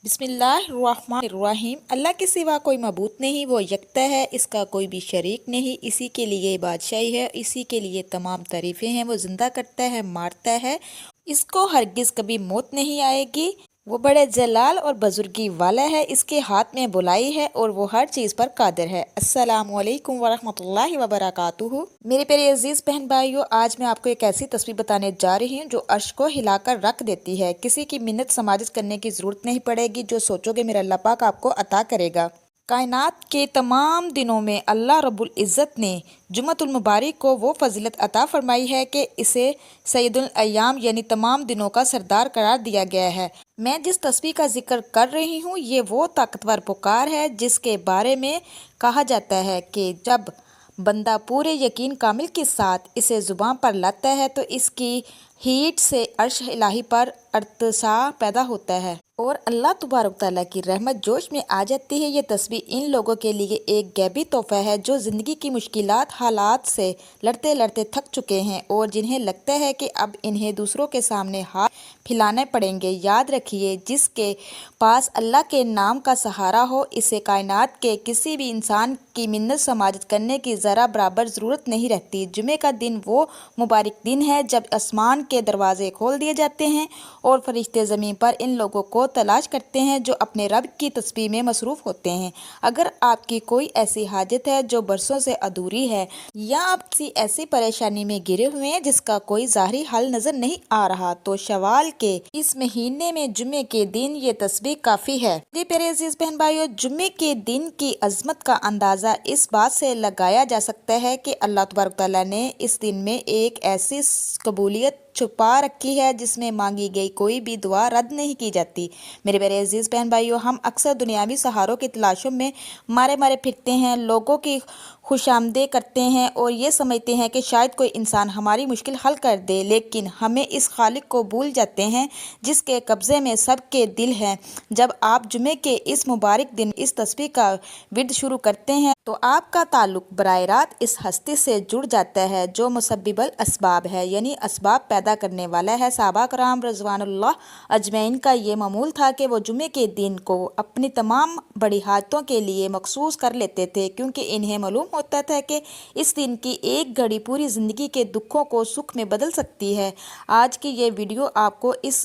बिस्मिल्लाहिर्रहमानिर्रहीम। अल्लाह के सिवा कोई मबूद नहीं, वो यकता है, इसका कोई भी शरीक नहीं। इसी के लिए बादशाही है, इसी के लिए तमाम तारीफ़ें हैं। वो ज़िंदा करता है, मारता है, इसको हरगिज़ कभी मौत नहीं आएगी। वो बड़े जलाल और बुजुर्गी वाला है, इसके हाथ में बुलाई है और वो हर चीज़ पर कादिर है। अस्सलामु अलैकुम वरहमतुल्लाहि वबरकातुहू। मेरे प्यारे अजीज़ बहन भाइयों, आज मैं आपको एक ऐसी तस्वीर बताने जा रही हूँ जो अर्श को हिलाकर रख देती है। किसी की मिन्नत समाजत करने की ज़रूरत नहीं पड़ेगी, जो सोचोगे मेरा अल्लाह पाक आपको अता करेगा। कायनात के तमाम दिनों में अल्लाह रब्बुल इज़्ज़त ने जुमअतुल मुबारक को वो फजीलत अता फरमाई है कि इसे सैयदुल अय्याम यानी तमाम दिनों का सरदार करार दिया गया है। मैं जिस तस्बीह का जिक्र कर रही हूँ, ये वो ताकतवर पुकार है जिसके बारे में कहा जाता है कि जब बंदा पूरे यकीन कामिल के साथ इसे ज़ुबान पर लाता है तो इसकी हीट से अर्श इलाही पर अर्तसा पैदा होता है और अल्लाह तबारक तआला की रहमत जोश में आ जाती है। ये तस्बीह इन लोगों के लिए एक गैबी तोहफा है जो ज़िंदगी की मुश्किलात हालात से लड़ते लड़ते थक चुके हैं और जिन्हें लगता है कि अब इन्हें दूसरों के सामने हाथ फैलाने पड़ेंगे। याद रखिए, जिसके पास अल्लाह के नाम का सहारा हो, इसे कायनात के किसी भी इंसान की मिन्नत समाजत करने की ज़रा बराबर ज़रूरत नहीं रहती। जुमे का दिन वो मुबारक दिन है जब आसमान के दरवाजे खोल दिए जाते हैं और फरिश्ते ज़मीन पर इन लोगों को तलाश करते हैं जो अपने रब की तस्बीह में मसरूफ़ होते हैं। अगर आपकी कोई ऐसी हाजत है जो बरसों से अधूरी है या आप किसी ऐसी परेशानी में घिरे हुए हैं जिसका कोई ज़ाहिरी हल नज़र नहीं आ रहा, तो शवाल के इस महीने में जुमे के दिन ये तस्बीह काफ़ी है। मेरे प्यारे अजीज़ बहन भाइयों, जुमे के दिन की अज़मत का अंदाज़ा इस बात से लगाया जा सकता है कि अल्लाह तबारक तआला ने इस दिन में एक ऐसी कबूलियत छुपा रखी है जिसमें मांगी गई कोई भी दुआ रद्द नहीं की जाती। मेरे प्यारे अजीज़ बहन भाइयों, हम अक्सर दुनियावी सहारों की तलाशों में मारे मारे फिरते हैं, लोगों की खुशामदे करते हैं और ये समझते हैं कि शायद कोई इंसान हमारी मुश्किल हल कर दे, लेकिन हमें इस खालिक को भूल जाते हैं जिसके कब्ज़े में सबके दिल हैं। जब आप जुमे के इस मुबारक दिन इस तस्बीह का विर्द शुरू करते हैं तो आपका ताल्लुक बराह रास्त इस हस्ती से जुड़ जाता है जो मुसब्बिबुल असबाब है, यानी असबाब पैदा करने वाला है। सहाबा कराम रज़वानुल्लाह अजमैन का ये मामूल था कि वो जुमे के दिन को अपनी तमाम बड़ी हाजतों के लिए मखसूस कर लेते थे, क्योंकि इन्हें मालूम होता था कि इस दिन की एक घड़ी पूरी ज़िंदगी के दुखों को सुख में बदल सकती है। आज की ये वीडियो आपको इस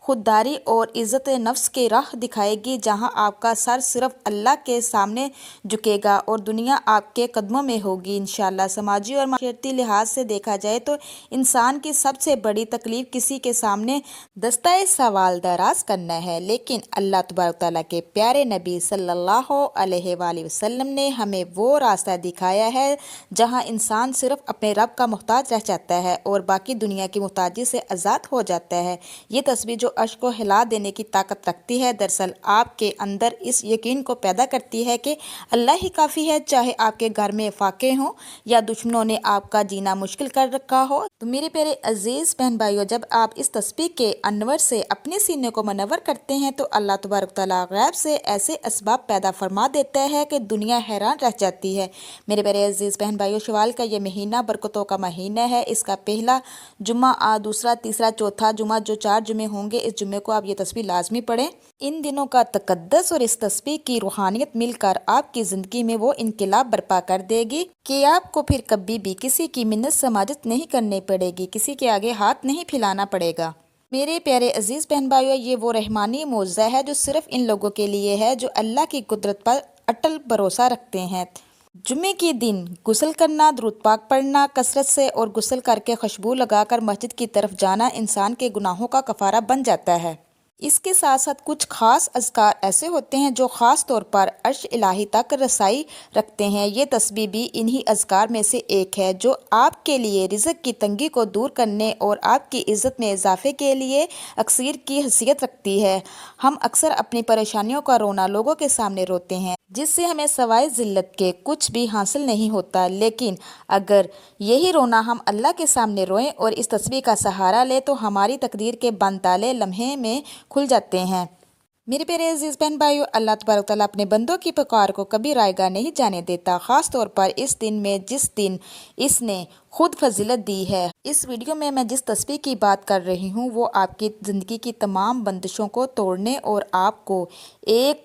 खुददारी और इज़्ज़त नफ्स के राह दिखाएगी जहां आपका सर सिर्फ अल्लाह के सामने झुकेगा और दुनिया आपके कदमों में होगी इंशाअल्लाह। समाजी और माशरती लिहाज से देखा जाए तो इंसान की सबसे बड़ी तकलीफ किसी के सामने दस्ताए सवाल दराज करना है, लेकिन अल्लाह तबारक तआला के प्यारे नबी सल्लल्लाहु अलैहि वसल्लम ने हमें वो रास्ता दिखाया है जहां इंसान सिर्फ अपने रब का मोहताज रह जाता है और बाकी दुनिया की मोहताजी से आज़ाद हो जाता है। ये तस्वीर जो अर्श को हिला देने की ताकत रखती है, दरअसल आपके अंदर इस यकीन को पैदा करती है कि अल्लाह ही काफ़ी है, चाहे आपके घर में फाके हों या दुश्मनों ने आपका जीना मुश्किल कर रखा हो। तो मेरे प्यारे अजीज़ बहन भाइयों, जब आप इस तस्बीह के अनवर से अपने सीने को मनवर करते हैं तो अल्लाह तबारक तआला गैब से ऐसे असबाब पैदा फरमा देता है कि दुनिया हैरान रह जाती है। मेरे प्यारे अजीज़ बहन भाइयों, शवाल का ये महीना बरकतों का महीना है। इसका पहला जुम्मा, दूसरा, तीसरा, चौथा जुम्मा, जो 4 जुमे होंगे, इस जुम्मे को आप ये तस्बीह लाजमी पढ़ें। इन दिनों का तकद्दस और इस तस्बीह की रूहानियत मिलकर आपकी ज़िंदगी में वो इनकलाब बर्पा कर देगी कि आपको फिर कभी भी किसी की मिन्नत समाजत नहीं करनी पड़ेगी, किसी के आगे हाथ नहीं फैलाना पड़ेगा। मेरे प्यारे अजीज़ बहन भाइयों, ये वो रहमानी मौज़ा है जो सिर्फ़ इन लोगों के लिए है जो अल्लाह की कुदरत पर अटल भरोसा रखते हैं। जुमे के दिन गुस्ल करना, दुरूद पाक पढ़ना कसरत से और गुस्ल करके खुशबू लगाकर मस्जिद की तरफ जाना इंसान के गुनाहों का कफ़ारा बन जाता है। इसके साथ साथ कुछ ख़ास अज़कार ऐसे होते हैं जो ख़ास तौर पर अर्श इलाही तक रसाई रखते हैं। ये तस्बीह भी इन्हीं अज़कार में से एक है जो आपके लिए रिज़्क़ की तंगी को दूर करने और आपकी इज़्ज़त में इजाफे के लिए अक्सीर की हैसियत रखती है। हम अक्सर अपनी परेशानियों का रोना लोगों के सामने रोते हैं जिससे हमें सवाए ज़िल्लत के कुछ भी हासिल नहीं होता, लेकिन अगर यही रोना हम अल्लाह के सामने रोएं और इस तस्बीह का सहारा लें तो हमारी तकदीर के बंद ताले लम्हे में खुल जाते हैं। मेरे प्यारे अजीज बहन भाइयों, अल्लाह तबारक तआला अपने बंदों की पुकार को कभी रायगा नहीं जाने देता, ख़ास तौर पर इस दिन में जिस दिन इसने खुद फजीलत दी है। इस वीडियो में मैं जिस तस्बीह की बात कर रही हूँ वो आपकी ज़िंदगी की तमाम बंदिशों को तोड़ने और आपको एक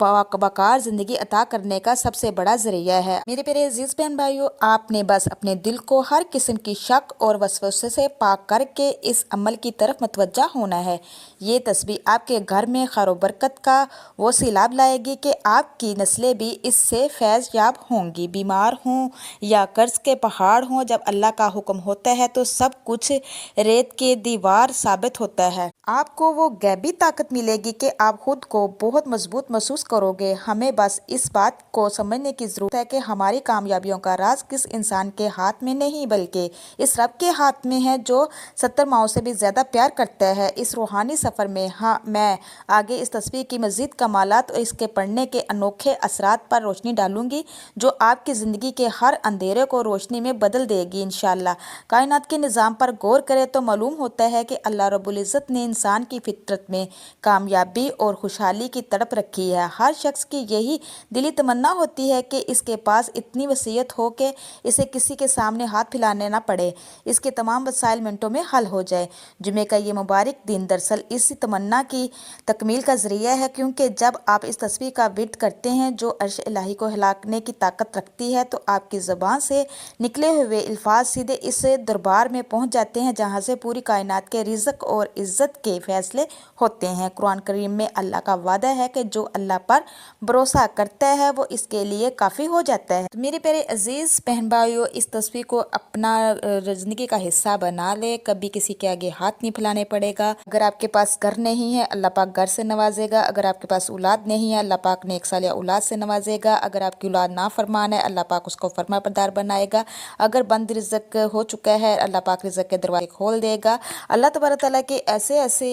वकार ज़िंदगी अता करने का सबसे बड़ा ज़रिया है। मेरे प्यारे अजीज़ बहन भाइयों, आपने बस अपने दिल को हर किस्म की शक और वसवसे से पाक करके इस अमल की तरफ मतवज्जा होना है। ये तस्बीह आपके घर में खैर व बरकत का वो सैलाब लाएगी कि आपकी नस्लें भी इससे फैज़ याब होंगी। बीमार हों या कर्ज के पहाड़ हों, जब अल्लाह का हुक्म होता है तो सब कुछ रेत के दीवार साबित होता है। आपको वो गैबी ताकत मिलेगी कि आप खुद को बहुत मजबूत महसूस करोगे। हमें बस इस बात को समझने की ज़रूरत है कि हमारी कामयाबियों का राज किस इंसान के हाथ में नहीं बल्कि इस रब के हाथ में है जो 70 माओं से भी ज़्यादा प्यार करता है। इस रूहानी सफ़र में मैं आगे इस तस्वीर की मज़ीद कमालात और इसके पढ़ने के अनोखे असरात पर रोशनी डालूंगी जो आपकी ज़िंदगी के हर अंधेरे को रोशनी में बदल देगी इंशाअल्लाह। कायनात के निज़ाम पर गौर करें तो मालूम होता है कि अल्लाह रब्बुल इज़्ज़त ने इंसान की फितरत में कामयाबी और खुशहाली की तड़प रखी है। हर शख्स की यही दिली तमन्ना होती है कि इसके पास इतनी वसीयत हो कि इसे किसी के सामने हाथ फैलाने ना पड़े, इसके तमाम वसाइल मिनटों में हल हो जाए। जुमे का ये मुबारक दिन दरअसल इसी तमन्ना की तकमील का ज़रिया है, क्योंकि जब आप इस तस्बीह का विर्द करते हैं जो अर्श इलाही को हिलाने की ताकत रखती है तो आपकी ज़बान से निकले हुए अल्फाज सीधे इस दरबार में पहुँच जाते हैं जहाँ से पूरी कायनात के रिज़्क और इज़्ज़त के फैसले होते हैं। कुरान करीम में अल्लाह का वादा है कि जो अल्लाह पर भरोसा करता है वो इसके लिए काफ़ी हो जाता है। तो मेरे प्यारे अजीज़ बहन भाइयों, इस तस्वीर को अपना ज़िंदगी का हिस्सा बना ले, कभी किसी के आगे हाथ नहीं फैलाने पड़ेगा। अगर आपके पास घर नहीं है अल्लाह पाक घर से नवाजेगा, अगर आपके पास औलाद नहीं है अल्लाह पाक ने एक साल या औलाद से नवाजेगा, अगर आपकी औलाद ना फरमान है अल्लाह पाक उसको फरमा बरदार बनाएगा, अगर बंद रिज़्क हो चुका है अल्लाह पाक रिज़्क के दरवाजे खोल देगा। अल्लाह तबारक तआला के ऐसे ऐसे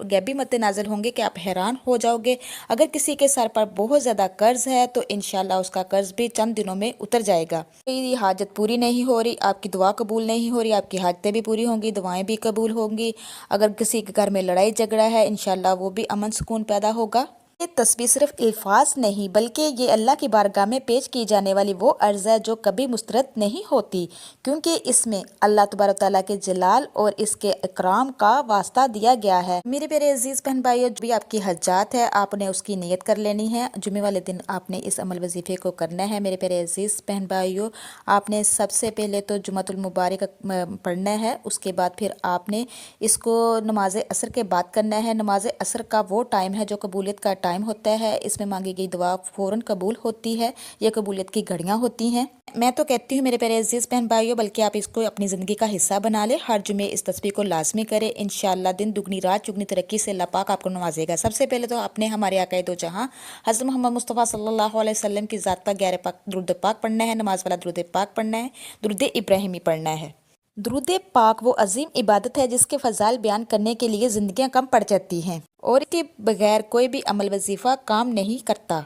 गैबी मत नाज़िल होंगे कि आप हैरान हो जाओगे। अगर किसी के सर पर बहुत ज़्यादा कर्ज है तो इंशाल्लाह उसका कर्ज भी चंद दिनों में उतर जाएगा। कोई हाजत पूरी नहीं हो रही, आपकी दुआ कबूल नहीं हो रही, आपकी हाजतें भी पूरी होंगी, दुआएं भी कबूल होंगी। अगर किसी के घर में लड़ाई झगड़ा है इंशाल्लाह वो भी अमन सुकून पैदा होगा। ये तस्बीह सिर्फ अल्फाज नहीं बल्कि ये अल्लाह की बारगाह में पेश की जाने वाली वो अर्ज़ है जो कभी मुस्तरद नहीं होती, क्योंकि इसमें अल्लाह तबारक तआला के जलाल और इसके इकराम का वास्ता दिया गया है। मेरे प्यारे अजीज़ बहन भाइयों, जो भी आपकी हज्जात है आपने उसकी नीयत कर लेनी है। जुमे वाले दिन आपने इस अमल वजीफ़े को करना है। मेरे प्यारे अजीज़ बहन भाइयों, आपने सबसे पहले तो जुमतुल मुबारक पढ़ना है, उसके बाद फिर आपने इसको नमाज असर के बाद करना है। नमाज असर का वो टाइम है जो कबूलियत का टाइम होता है, इसमें मांगी गई दुआ फ़ौरन कबूल होती है, ये कबूलियत की घड़ियाँ होती हैं। मैं तो कहती हूँ मेरे प्यारे अजीज़ बहन भाइयों, बल्कि आप इसको अपनी ज़िंदगी का हिस्सा बना ले, हर जुमे इस तस्बीह को लाजमी करें। इंशाअल्लाह दिन दुगनी रात चुगनी तरक्की से अल्लाह पाक आपको नवाजेगा। सबसे पहले तो आपने हमारे आका दो जहां हज़रत मोहम्मद मुस्तफ़ा सल्लल्लाहु अलैहि वसल्लम की ज़ात पर ग्यारह पाक दुरूद पाक पढ़ना है, नमाज वाला दुरूद पाक पढ़ना है, दुरूद इब्राहिमी पढ़ना है। दुरूद पाक वो अजीम इबादत है जिसके फ़ज़ाइल बयान करने के लिए ज़िंदगियाँ कम पड़ जाती हैं और इसके बगैर कोई भी अमल वजीफ़ा काम नहीं करता।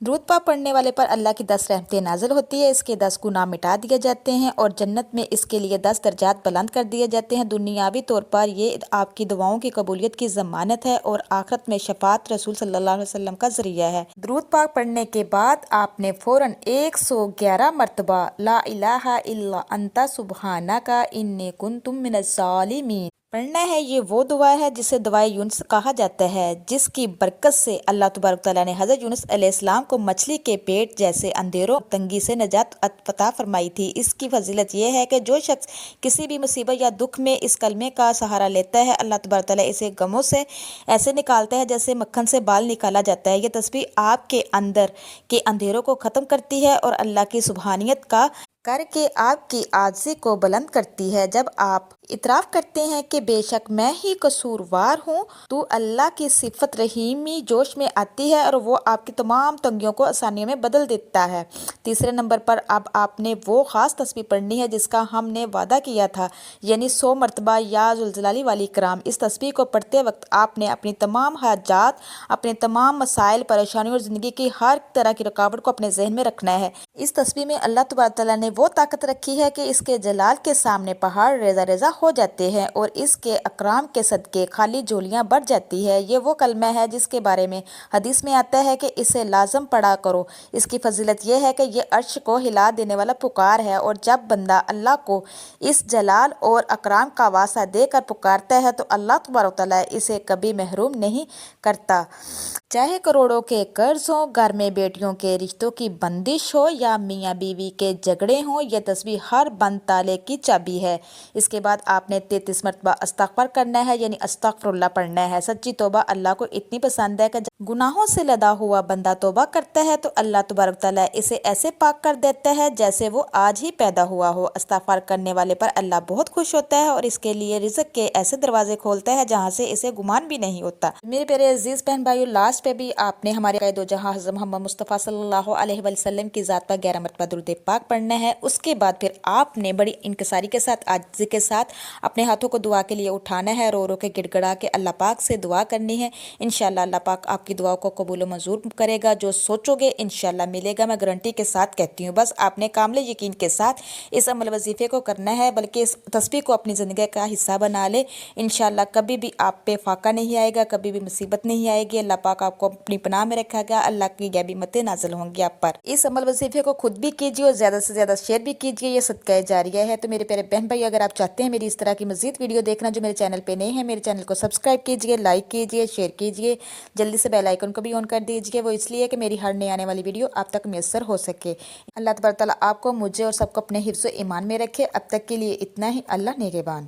दुरूद पाक पढ़ने वाले पर अल्लाह की 10 रहमतें नाज़िल होती है, इसके 10 गुनाह मिटा दिए जाते हैं और जन्नत में इसके लिए 10 दर्जात बुलंद कर दिए जाते हैं। दुनियावी तौर पर ये आपकी दुआओं की कबूलियत की ज़मानत है और आखिरत में शफात रसूल सल्लल्लाहु अलैहि वसल्लम का ज़रिया है। दुरूद पाक पढ़ने के बाद आपने फ़ौरन 111 मरतबा ला इलाहा इल्ला अंता सुब्हानका इन्नी कुन्तु मिनज़ ज़ालिमीन पढ़ना है। ये वो दुआ है जिसे दुआए यूनुस कहा जाता है, जिसकी बरकत से अल्लाह तबारक तआला ने हज़रत यूनुस अलैहिस्सलाम को मछली के पेट जैसे अंधेरों तंगी से निजात अता फरमाई थी। इसकी फजीलत यह है कि जो शख्स किसी भी मुसीबत या दुख में इस कलमे का सहारा लेता है अल्लाह तबारक तआला इसे गमों से ऐसे निकालता है जैसे मक्खन से बाल निकाला जाता है। यह तस्बीह आपके अंदर के अंधेरों को ख़त्म करती है और अल्लाह की सुबहानियत का करके आपकी आजिज़ी को बुलंद करती है। जब आप इतराफ़ करते हैं कि बेशक मैं ही कसूरवार हूँ तो अल्लाह की सिफत रहीमी जोश में आती है और वो आपकी तमाम तंगियों को आसानियों में बदल देता है। तीसरे नंबर पर अब आपने वो ख़ास तस्बीह पढ़नी है जिसका हमने वादा किया था, यानी 100 मरतबा या जुलजलाली वाली कराम। इस तस्बीह को पढ़ते वक्त आपने अपनी तमाम हाजात, अपने तमाम मसाइल, परेशानियों और ज़िंदगी की हर तरह की रुकावट को अपने जहन में रखना है। इस तस्बीह में अल्लाह तबारक तआला ने वो ताकत रखी है कि इसके जलाल के सामने पहाड़ रेजा रेजा ہو جاتے ہیں اور اس کے اکرام کے صدقے خالی جھولیاں بڑھ جاتی ہے۔ یہ وہ کلمہ ہے جس کے بارے میں حدیث میں آتا ہے کہ اسے لازم پڑھا کرو۔ اس کی فضیلت یہ ہے کہ یہ عرش کو ہلا دینے والا پکار ہے، اور جب بندہ اللہ کو اس جلال اور اکرام کا واسطہ دے کر پکارتا ہے تو اللہ تبارک و تعالیٰ اسے کبھی محروم نہیں کرتا۔ چاہے کروڑوں کے قرض ہوں، گھر میں بیٹیوں کے رشتوں کی بندش ہو یا میاں بیوی کے جھگڑے ہوں، یہ تسبیح ہر بند تالے کی چابی ہے۔ اس کے بعد آپ نے 33 مرتبہ استغفار کرنا ہے، یعنی استغفر اللہ پڑھنا ہے۔ سچی توبہ اللہ کو اتنی پسند ہے کہ جب گناہوں سے لدا ہوا بندہ توبہ کرتا ہے تو اللہ تبارک و تعالیٰ اسے ایسے پاک کر دیتا ہے جیسے وہ آج ہی پیدا ہوا ہو۔ استغفار کرنے والے پر اللہ بہت خوش ہوتا ہے اور اس کے لیے رزق کے ایسے دروازے کھولتا ہے جہاں سے اسے گمان بھی نہیں ہوتا۔ میرے پیارے عزیز بہن بھائیو، لاسٹ پہ بھی آپ نے ہمارے قائد و جہاں حضرت محمد مصطفیٰ صلی اللہ علیہ وسلم کی ذات پر 11 مرتبہ درود پاک پڑھنا ہے۔ اس کے بعد پھر آپ نے بڑی انکساری کے ساتھ، عاجزی کے ساتھ اپنے ہاتھوں کو دعا کے لیے اٹھانا ہے، رو رو کے گڑ گڑا کے اللہ پاک سے دعا کرنی ہے۔ انشاءاللہ اللہ پاک آپ کی دعاؤں کو قبول و منظور کرے گا۔ جو سوچو گے انشاءاللہ ملے گا، میں گارنٹی کے ساتھ کہتی ہوں۔ بس آپ نے کامل یقین کے ساتھ اس عمل وظیفے کو کرنا ہے، بلکہ اس تسبیح کو اپنی زندگی کا حصہ بنا لے۔ انشاءاللہ کبھی بھی آپ پہ فاقہ نہیں آئے گا، کبھی بھی مصیبت نہیں آئے گی۔ اللہ پاک آپ کو اپنی پناہ میں رکھا گا، اللہ کی غیبی مدد نازل ہوں گی آپ پر۔ اس عمل وظیفے کو خود بھی کیجیے اور زیادہ سے زیادہ شیئر بھی کیجیے، یہ صدقہ جاریہ ہے۔ تو میرے پیارے بہن بھائی، اگر آپ چاہتے ہیں میری اس طرح کی مزید ویڈیو دیکھنا، جو میرے چینل پہ نئے ہیں، میرے چینل کو سبسکرائب کیجیے، لائک کیجیے، شیئر کیجیے، جلدی سے بیل آئیکن کو بھی آن کر دیجیے۔ وہ اس لیے کہ میری ہر نئی آنے والی ویڈیو آپ تک میسر ہو سکے۔ اللہ تبارک تعالیٰ آپ کو، مجھے اور سب کو اپنے حفظ و ایمان میں رکھے۔ اب تک کے لیے اتنا ہی۔ اللہ نگہبان۔